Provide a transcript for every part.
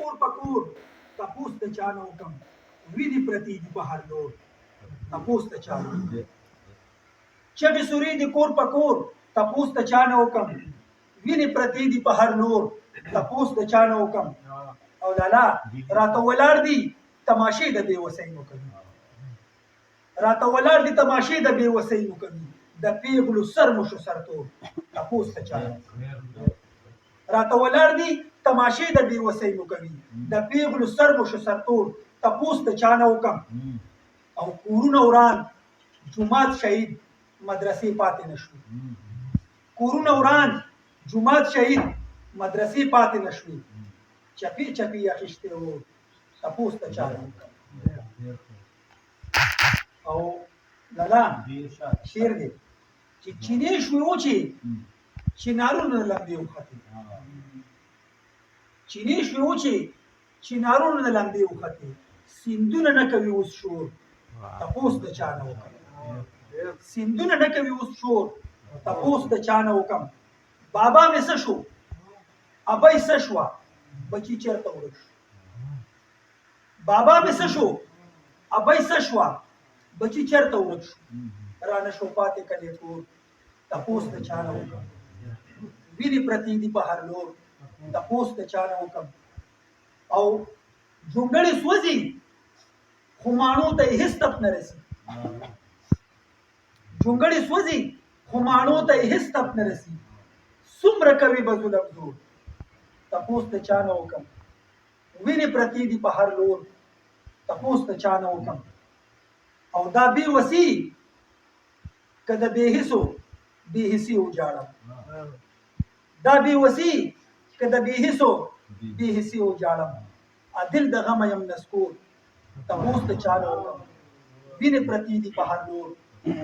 کور په کور تپوس د چا نه وکم وینې پرتې دي په هر لور تپوس د چا نه وکم چغې سورې دي کور په کور تپوس د چا نه وکم وینې پرتې دي په هر لور تپوس د چا نه وکم او لالا راته ولاړ دي تماشې د بې وسۍ مو کوي راته ولاړ دي تماشې د بې وسۍ مو کوي د پیغلو سر مو شو سرتور تپوس د چا نه وکم راته ولاړ دي تماشې د بې وسۍ مو کوي د پیغلو سر مو شو سرتور تپوس د چا نه وکم او کورونه وران جومات شهید مدرسې پاتې نه شوې کورونه وران جومات شهید مدرسې پاتې نه شوې چپې چپې اخیستې وو تپوس د چا نه وکم او لالا شعر دی چې چینې شوې وچې چنارونه لمدې وختې چینې شوې وچې چنارونه لمدې وختې سیندونه نه کوي اوس شور تپوس د چا نه وکم سیندونه نه کوي اوس شور تپوس د چا نه وکم بابا مې څه شو ابۍ څه شوه بچي چېرته ورک شو بابا مې څه شو ابۍ څه شوه بچي چېرته ورک شو رانه شو پاتې کلی کور تپوس د چا نه وکم وینې پرتې دي په هر لور تپوس د چا نه وکم او جونګړې سوځي خو ماڼو ته یې هېڅ تپ نه رسي جونګړې سوځي خو ماڼو ته یې هېڅ تپ نه رسي څومره کوي به ظلم زور تپوس د چا نه وکم وینې پرتې دي په هر لور تپوس د چا نه وکم او دا بې وسي که د بې حسو بې حسي وجاړم دا بې وسي که د بې حسو بې حسي وجاړم عدل د غمه یم نسکور تپوس د چا نه وکم وینې پرتې دي په هر لور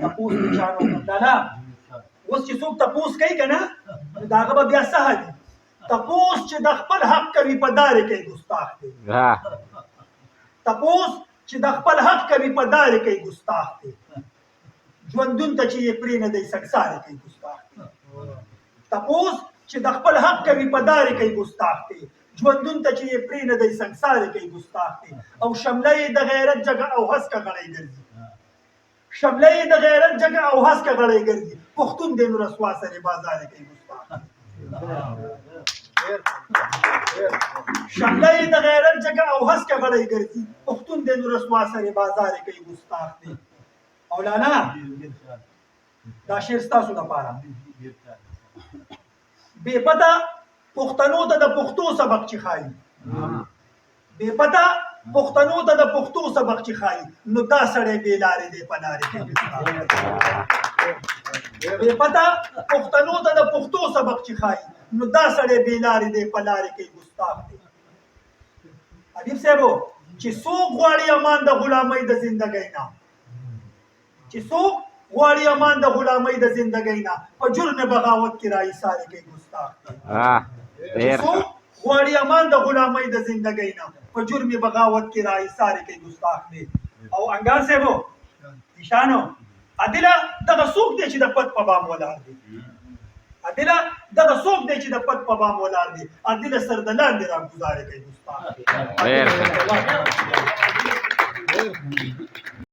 تپوس د چا نه وکم لالا اوس چې څوک تپوس کوي که نه نو د هغه به بیا څه دي تپوس چې د خپل حق کوي په دارې کوي ګستاخ دی تپوس چې د خپل حق کوي په دارې کوي ګستاخ دی ژوندون ته چې یې پرېنږدئ سنګسارې کوي ګستاخ دی تپوس چې د خپل حق کوي په دارې کوي ګستاخ دی ژوندون ته چې یې پرېنږدئ سنګسارې کوي ګستاخ دی او شمله یې د غیرت جګه او هسکه غړی ګرځي شمله یې د غیرت جګه او هسکه غړی ګرځي پښتون دی نو رسوا سرې بازارې کوي ګستاخ شمله یې د غیرت جګه او هسکه غړی ګرځي پښتون دی نو رسوا سرې بازارې کوي ګستاخ دی او لالا دا شعر ستاسو دپاره بې پته پښتنو ته د پښتو سبق چې ښایي بې پته پښتنو ته د پښتو سبق چې ښایي نو دا سړی بې لارې دی په لارې کوي بې پته پښتنو ته د پښتو سبق چې ښایي نو دا سړی بې لارې دی په لارې کوي ګستاخ دی حبیب صاحبو چې څوک غواړي امان د غلامۍ د زندګۍ نه چې څوک غواړي امان د غلامۍ د زندګۍ نه په جرم بغاوت کې راایسارې کوي ګستاخ دی چې څوک غواړي امان د غلامۍ د زندګۍ نه په جرم بغاوت کې راایسارې کوي ګستاخ دی او انګار صاحبو ایشانو عدله دغه څوک دی چې د پت په بام ولاړ دی عدله دغه څوک دی چې د پت په بام ولاړ دی عدله سر د لاندې راګوزارې کوي ګستاخ دی